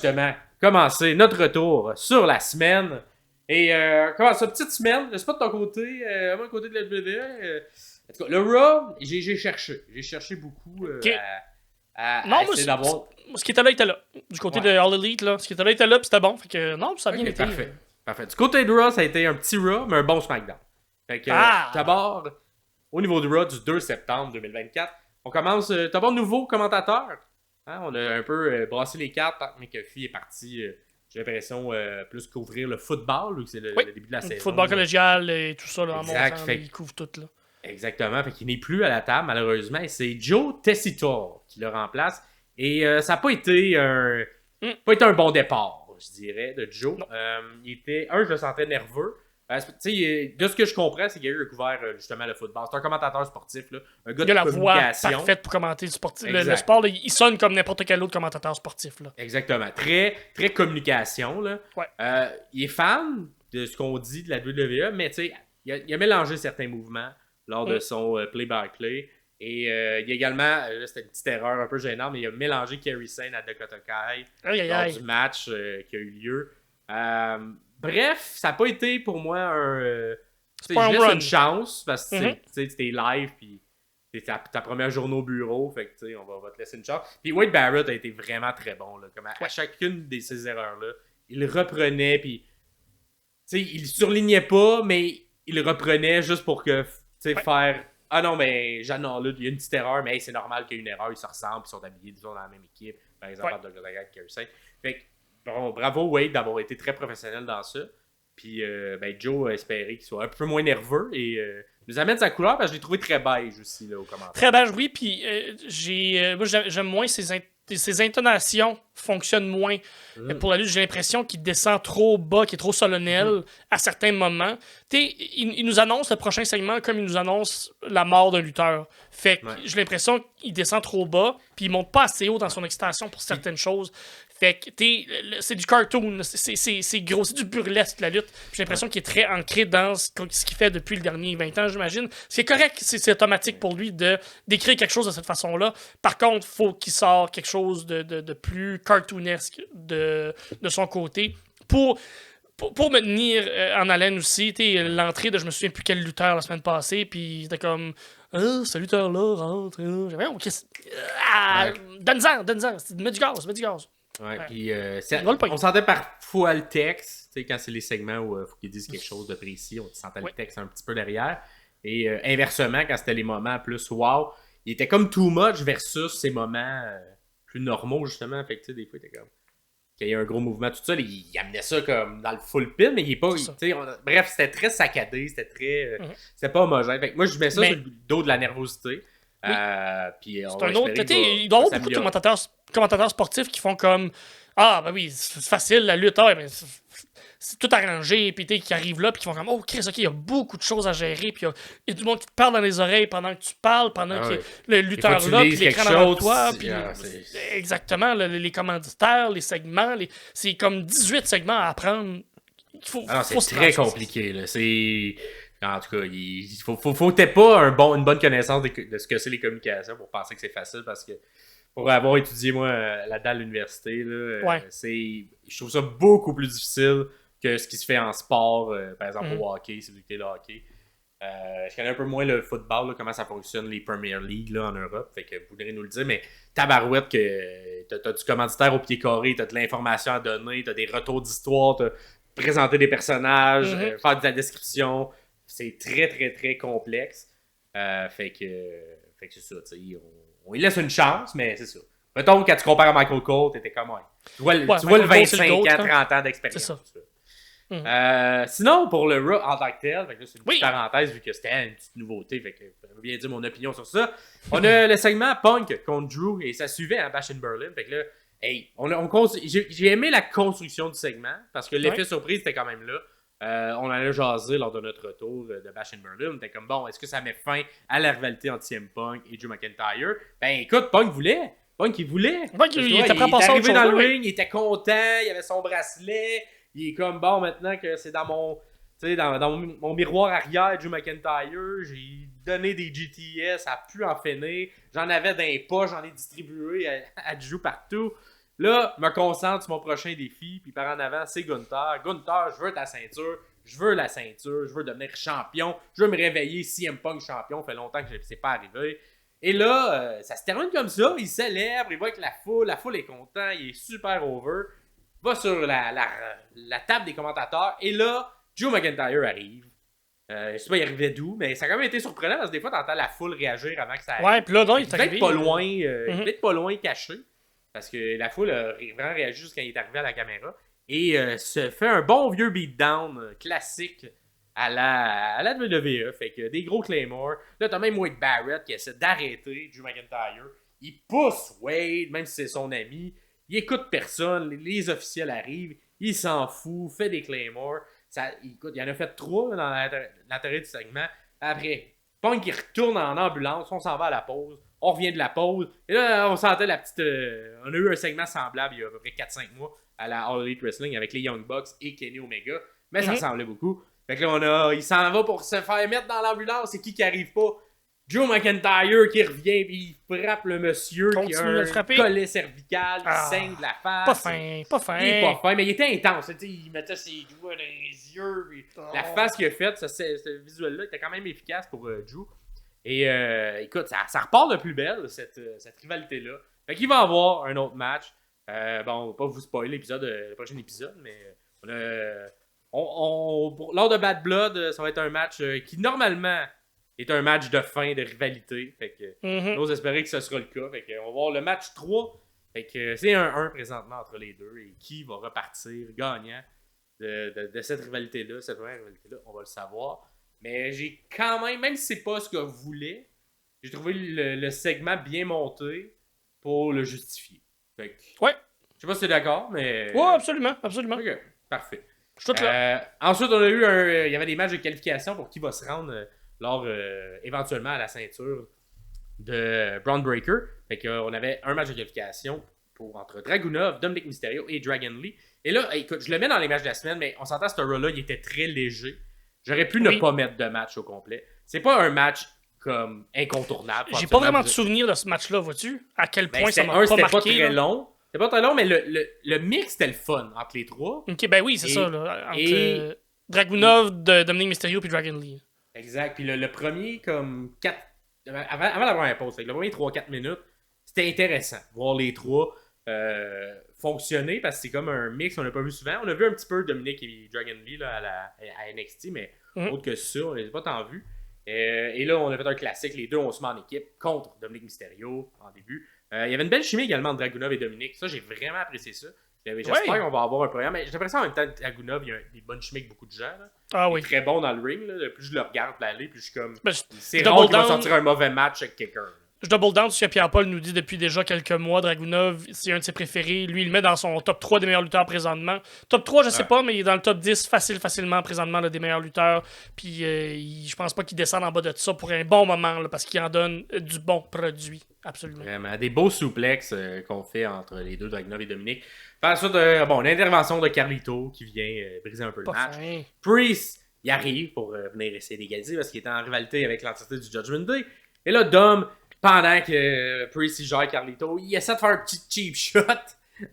justement commencer notre retour sur la semaine. Et comment ça, petite semaine, je sais pas de ton côté, moi, du côté de la WWE. En tout cas, le Raw, j'ai cherché beaucoup à essayer d'avoir. Ce qui était là, était là. Du côté de All Elite, là, ce qui était là, était là, puis c'était bon. Fait que non, ça a bien été. Parfait. Du côté de Raw, ça a été un petit Raw, mais un bon SmackDown. Fait que d'abord, au niveau du Raw du 2 septembre 2024, on commence. D'abord, nouveau commentateur. Hein, on a un peu brassé les cartes. McAfee est parti, j'ai l'impression, plus couvrir le football, vu que c'est le début de la saison. Le football collégial et tout ça, là, exact, il couvre tout, là. Exactement, fait qu'il n'est plus à la table, malheureusement, et c'est Joe Tessitore qui le remplace. Et ça n'a pas été un bon départ, je dirais, de Joe. Je le sentais nerveux. De ce que je comprends, c'est qu'il a couvert justement le football. C'est un commentateur sportif, là, un gars de communication. Il a la voix parfaite pour commenter le sport. Là, il sonne comme n'importe quel autre commentateur sportif. Là. Exactement. Très, très communication. Là. Ouais. Il est fan de ce qu'on dit de la WWE, mais il a mélangé certains mouvements lors de son play-by-play. Et il y a également, là, c'était une petite erreur un peu gênante, mais il a mélangé Kairi Sane à Dakota Kai lors du match qui a eu lieu. Bref, ça n'a pas été pour moi une chance parce que c'était live puis c'était ta première journée au bureau, fait que on va te laisser une chance. Puis Wade Barrett a été vraiment très bon, là, comme à chacune de ces erreurs-là. Il reprenait, puis il surlignait pas, mais il reprenait juste pour que faire ah non, mais là, il y a une petite erreur, mais c'est normal qu'il y ait une erreur, ils se ressemblent, ils sont habillés, disons, dans la même équipe. Par exemple, Dr. Dagat, Kairi Sane. Fait que bon, bravo Wade d'avoir été très professionnel dans ça. Puis Joe a espéré qu'il soit un peu moins nerveux et nous amène sa couleur parce que je l'ai trouvé très beige aussi là, au commentaire. Très beige, oui. Puis moi, j'aime moins ses intonations fonctionnent moins. Pour la lutte, j'ai l'impression qu'il descend trop bas, qu'il est trop solennel à certains moments. Il nous annonce le prochain segment comme il nous annonce la mort d'un lutteur. Fait que j'ai l'impression qu'il descend trop bas, puis il monte pas assez haut dans son excitation pour certaines choses. Fait que c'est du cartoon, c'est gros, c'est du burlesque la lutte. J'ai l'impression qu'il est très ancré dans ce qu'il fait depuis le dernier 20 ans, j'imagine. C'est correct, c'est automatique pour lui d'écrire quelque chose de cette façon-là. Par contre, faut qu'il sorte quelque chose de plus cartoonesque de son côté pour me tenir en haleine aussi. L'entrée de je me souviens plus quel lutteur la semaine passée, puis c'était comme ce lutteur-là rentre. Donne-en, mets du gaz. Ouais, puis on sentait parfois le texte, quand c'est les segments où il faut qu'ils disent quelque chose de précis, on sentait le texte un petit peu derrière. Et inversement, quand c'était les moments plus wow, il était comme too much versus ces moments plus normaux, justement. Fait que des fois, il était comme qu'il y a un gros mouvement, tout ça, il amenait ça comme dans le full pin, mais il est pas. Bref, c'était très saccadé, c'était très. C'était pas homogène. Fait que moi, je mets ça sur le dos de la nervosité. Puis c'est un autre. Il doit y avoir beaucoup de commentateurs sportifs qui font comme ben oui, c'est facile la lutte, mais c'est tout arrangé, puis qui arrivent là, puis qui font comme Chris, ok, il y a beaucoup de choses à gérer, puis il y a du monde qui te parle dans les oreilles pendant que tu parles, pendant que le lutteur là, puis l'écran devant toi, puis exactement, les commanditaires, les segments, c'est comme 18 segments à apprendre. C'est très compliqué, là. En tout cas, il faut peut-être pas une bonne connaissance de ce que c'est les communications pour penser que c'est facile, parce que pour avoir étudié, moi, là-dedans à l'université, là, je trouve ça beaucoup plus difficile que ce qui se fait en sport, par exemple au hockey, c'est le hockey. Je connais un peu moins le football, là, comment ça fonctionne, les Premier League là, en Europe, fait que vous voudrez nous le dire, mais tabarouette que t'as du commanditaire au pied carré, t'as de l'information à donner, t'as des retours d'histoire, t'as présenter des personnages, faire de la description, c'est très très très complexe. Fait que c'est ça, on lui laisse une chance, mais c'est ça. Mettons, quand tu compares à Michael Cole, t'étais comme tu vois le 25 ans, 30 ans d'expérience. C'est ça. Sinon, pour le Raw en tant que tel, fait que là, c'est une petite parenthèse vu que c'était une petite nouveauté, fait que je veux bien dire mon opinion sur ça. On a le segment Punk contre Drew et ça suivait à Bash in Berlin, fait que là, j'ai aimé la construction du segment parce que l'effet surprise était quand même là. On en a jasé lors de notre retour de Bash in Berlin. On était comme est-ce que ça met fin à la rivalité entre CM Punk et Drew McIntyre? Ben écoute, Punk voulait. Punk, il voulait. Il était arrivé dans le ring, il était content, il avait son bracelet. Il est comme maintenant que c'est dans mon miroir arrière, Drew McIntyre, j'ai donné des GTS, ça a pu en finir. J'en avais dans les poches, j'en ai distribué à Drew partout. Là, me concentre sur mon prochain défi, puis par en avant, c'est Gunther. Gunther, je veux ta ceinture, je veux la ceinture, je veux devenir champion, je veux me réveiller CM Punk champion, ça fait longtemps que c'est pas arrivé. Et là, ça se termine comme ça, il célèbre, il va avec la foule est content, il est super over, va sur la table des commentateurs, et là, Drew McIntyre arrive. Je sais pas, il arrivait d'où, mais ça a quand même été surprenant parce que des fois, t'entends la foule réagir avant que ça arrive. Ouais, puis là, non, il est peut-être arrivé. pas loin, peut-être pas loin caché, parce que la foule a vraiment réagi juste quand il est arrivé à la caméra. Et se fait un bon vieux beatdown classique à la WWE. Fait que des gros Claymore. Là, t'as même Wade Barrett qui essaie d'arrêter Drew McIntyre. Il pousse Wade, même si c'est son ami. Il écoute personne. Les officiels arrivent. Il s'en fout. Fait des Claymore. Écoute, il en a fait 3 dans l'intérêt du segment. Après, Punk il retourne en ambulance. On s'en va à la pause. On revient de la pause. Et là, on sentait la petite... on a eu un segment semblable il y a à peu près 4-5 mois à la All Elite Wrestling avec les Young Bucks et Kenny Omega. Mais ça ressemblait beaucoup. Fait que là, il s'en va pour se faire mettre dans l'ambulance. C'est qui arrive pas? Drew McIntyre qui revient puis il frappe le monsieur qui a un collet cervical, qui saigne de la face. Pas fin, pas fin. Il est pas fin, mais il était intense. Il mettait ses doigts dans les yeux. La face qu'il a faite, ce visuel-là était quand même efficace pour Drew. Et écoute, ça repart de plus belle, cette rivalité-là. Fait qu'il va avoir un autre match. Bon, on va pas vous spoiler le prochain épisode, mais lors de Bad Blood, ça va être un match qui normalement est un match de fin de rivalité. Fait que j'ose espérer que ce sera le cas. Fait que on va voir le match 3. Fait que c'est 1-1 présentement entre les deux. Et qui va repartir gagnant de cette rivalité-là, cette première rivalité-là, on va le savoir. Mais j'ai quand même si c'est pas ce que vous voulez, j'ai trouvé le segment bien monté pour le justifier. Fait que, ouais. Je sais pas si t'es d'accord, mais... Ouais, absolument, absolument. Ok, parfait. Je suis tout là. Ensuite, on a eu il y avait des matchs de qualification pour qui va se rendre éventuellement à la ceinture de Braun Breaker. Fait qu'on avait un match de qualification entre Dragunov, Dominic Mysterio et Dragon Lee. Et là, écoute, je le mets dans les matchs de la semaine, mais on s'entend que ce Raw-là, il était très léger. J'aurais pu ne pas mettre de match au complet. C'est pas un match comme incontournable. J'ai pas vraiment de souvenir de ce match-là, vois-tu? À quel point ça m'a pas marqué. C'était pas très long. C'était pas très long, mais le mix, c'était le fun entre les trois. Ok, ben oui, c'est ça. Là, entre Dragunov, Dominic Mysterio et Dragon Lee. Exact. Puis le premier, comme 4... Avant d'avoir un pause, le premier 3-4 minutes, c'était intéressant. Voir les trois fonctionner, parce que c'est comme un mix qu'on n'a pas vu souvent. On a vu un petit peu Dominic et Dragon Lee là, à NXT, mais autre que ça, on les a pas tant vus. Et là, on a fait un classique. Les deux, on se met en équipe contre Dominic Mysterio en début. Il y avait une belle chimie également entre Dragunov et Dominic. Ça, j'ai vraiment apprécié ça. J'espère qu'on va avoir un programme. Mais j'ai l'impression en même temps que Dragunov, il y a des bonnes chimies avec beaucoup de gens. Là. Ah oui. Il est très bon dans le ring. Là. Plus je le regarde aller, plus je suis comme... c'est rare qu'il va sortir un mauvais match avec quelqu'un. Je double down sur ce que Pierre-Paul nous dit depuis déjà quelques mois. Dragunov, c'est un de ses préférés. Lui, il le met dans son top 3 des meilleurs lutteurs présentement. Top 3, je sais pas, mais il est dans le top 10 facilement présentement là, des meilleurs lutteurs. Puis je pense pas qu'il descende en bas de ça pour un bon moment là, parce qu'il en donne du bon produit. Absolument. Vraiment. Des beaux souplexes qu'on fait entre les deux, Dragunov et Dominic. Par la suite, une intervention de Carlito qui vient briser un peu le match. Priest, il arrive pour venir essayer d'égaliser parce qu'il était en rivalité avec l'entité du Judgment Day. Et là, Dom, pendant que Priest il gère Carlito, il essaie de faire un petit cheap shot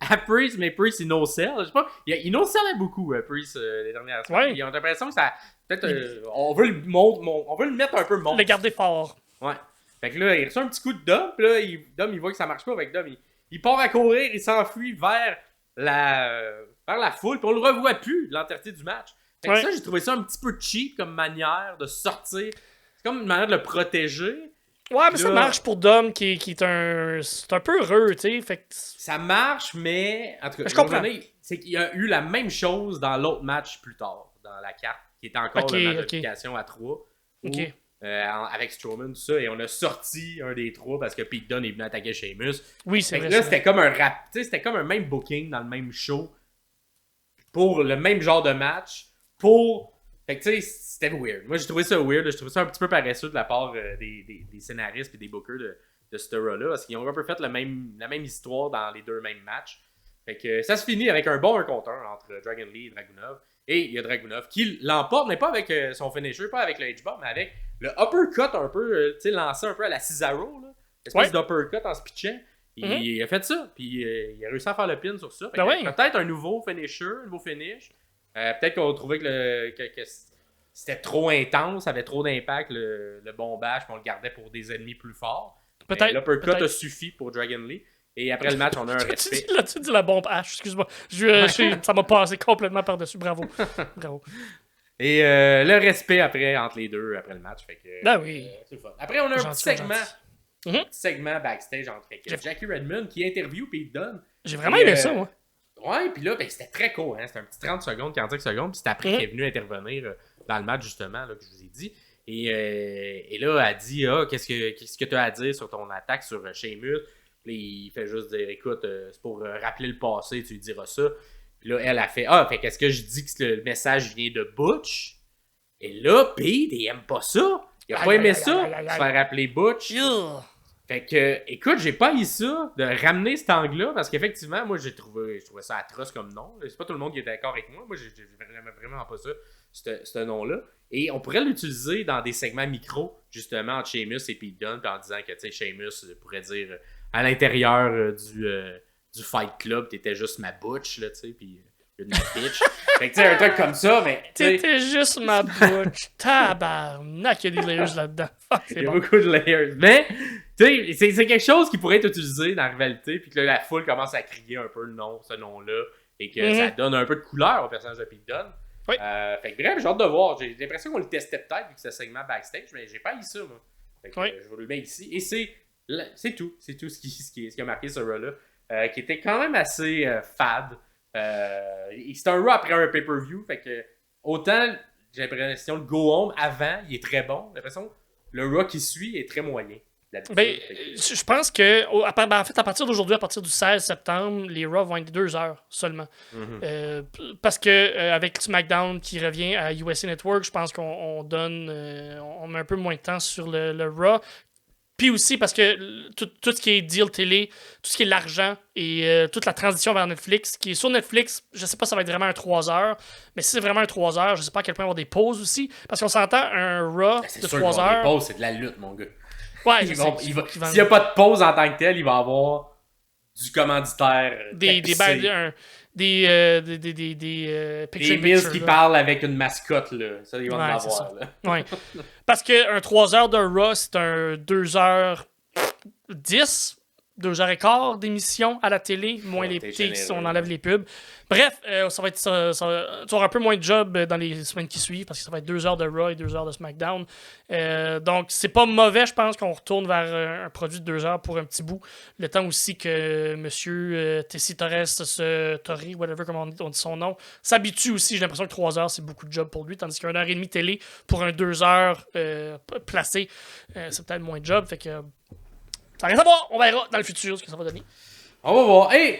à Priest, mais Priest il no-sell. Je sais pas, il no-sellait beaucoup, Priest, les dernières semaines. Ouais. Ils ont l'impression que ça. Peut-être. On veut le mettre un peu montre. Le garder fort. Ouais. Fait que là, il reçoit un petit coup de Dom, puis là, Dom il voit que ça marche pas avec Dom. Il part à courir, il s'enfuit vers la foule, puis on le revoit plus de l'entièreté du match. Fait que ça, j'ai trouvé ça un petit peu cheap comme manière de sortir. C'est comme une manière de le protéger. Ouais, mais ça marche pour Dom qui est un peu heureux, tu sais. Fait que... Ça marche, mais en tout cas, je comprends. C'est qu'il y a eu la même chose dans l'autre match plus tard, dans la carte, qui est encore le match d'application à 3. Avec Strowman, tout ça, et on a sorti un des 3 parce que Pete Dunne est venu attaquer Sheamus. Oui, c'est vrai. Là, c'était comme un rap, tu sais, c'était comme un même booking dans le même show pour le même genre de match. Fait que tu sais, c'était weird. Moi, j'ai trouvé ça weird. J'ai trouvé ça un petit peu paresseux de la part des scénaristes et des bookers de ce Raw-là, parce qu'ils ont un peu fait la même histoire dans les deux mêmes matchs. Fait que ça se finit avec un bon 1 contre 1 entre Dragon Lee et Dragunov. Et il y a Dragunov qui l'emporte, mais pas avec son finisher, pas avec le H-bomb, mais avec le uppercut un peu, tu sais, lancé un peu à la Cesaro, là. Espèce d'uppercut en se pitchant. Il a fait ça, puis il a réussi à faire le pin sur ça. Ben oui. Peut-être un nouveau finisher, un nouveau finish. Peut-être qu'on trouvait que c'était trop intense, ça avait trop d'impact, le bombage, puis on le gardait pour des ennemis plus forts. Peut-être. L'uppercut a suffi pour Dragon Lee. Et après le match, on a un respect. Tu dis la bombe H, excuse-moi. Ça m'a passé complètement par-dessus. Bravo. Bravo. Et le respect après entre les deux après le match. Fait que, ben oui. C'est le fun. Après, on a un petit segment. Un petit segment backstage entre Jackie Redmond qui interview Pete Dunne. J'ai vraiment aimé ça, moi. Ouais, puis là, c'était très court. Hein? C'était un petit 30 secondes, 45 secondes. Puis c'est après qu'il est venu intervenir dans le match, justement, là, que je vous ai dit. Et là, elle dit qu'est-ce que tu as à dire sur ton attaque sur Sheamus? Puis il fait juste dire écoute, c'est pour rappeler le passé, tu lui diras ça. Puis là, elle a fait fait qu'est-ce que je dis que le message vient de Butch? Et là, Pete, il aime pas ça. Il a pas aimé ça, se faire rappeler Butch. Fait que, écoute, j'ai pas eu ça de ramener cet angle-là parce qu'effectivement, moi, je trouvais ça atroce comme nom. C'est pas tout le monde qui est d'accord avec moi. Moi, j'aimais vraiment pas ça, ce nom-là. Et on pourrait l'utiliser dans des segments micro, justement, entre Sheamus et Pete Dunne, en disant que, tu sais, Sheamus pourrait dire à l'intérieur du Fight Club, t'étais juste ma butch, là, tu sais, puis une bitch. Fait que, tu sais, un truc comme ça, mais. T'étais juste ma butch. Tabarnak, il y a des layers là-dedans. Il y a beaucoup de layers. Mais, tu sais, c'est quelque chose qui pourrait être utilisé dans la rivalité, puis que là, la foule commence à crier un peu ce nom-là, et que ça donne un peu de couleur au personnage de Pete Dunne. Oui. Fait que bref, j'ai hâte de voir. J'ai l'impression qu'on le testait peut-être, vu que c'est un segment backstage, mais j'ai pas eu ça, moi. Fait que je vous le mets ici. Et c'est tout. C'est tout ce qui a marqué ce Raw-là, qui était quand même assez fade. C'est un Raw après un pay-per-view, fait que autant j'ai l'impression le go home avant il est très bon, j'ai l'impression le Raw qui suit est très moyen. Je pense que en fait, à partir d'aujourd'hui, à partir du 16 septembre, les Raw vont être 2 heures seulement. Parce que avec SmackDown qui revient à USA Network, je pense qu'on on met un peu moins de temps sur le Raw. Puis aussi parce que tout ce qui est deal télé, tout ce qui est l'argent et toute la transition vers Netflix, qui est sur Netflix, je sais pas si ça va être vraiment un 3 heures, mais si c'est vraiment un 3 heures, je sais pas à quel point il va y avoir des pauses aussi, parce qu'on s'entend un Raw de 3 heures. Des pauses, c'est de la lutte, mon gars. Ouais, s'il n'y a pas de pause en tant que tel, il va y avoir du commanditaire. Des Mills qui parlent avec une mascotte, là. Ça, ils vont en avoir, là. Ouais. Parce qu'un 3 heures de Raw, c'est un 2h10, 2h15 d'émission à la télé, moins les petits si on enlève les pubs. Bref, ça va tu auras un peu moins de job dans les semaines qui suivent parce que ça va être 2 heures de Raw et 2 heures de SmackDown. Donc, c'est pas mauvais, je pense, qu'on retourne vers un produit de 2 heures pour un petit bout. Le temps aussi que monsieur Tessie Torres, whatever, comment on dit son nom, s'habitue aussi. J'ai l'impression que 3 heures, c'est beaucoup de job pour lui, tandis qu'une heure et demie télé pour un 2 heures placé, c'est peut-être moins de job. Fait que ça reste à voir. On verra dans le futur ce que ça va donner. On va voir. Hey,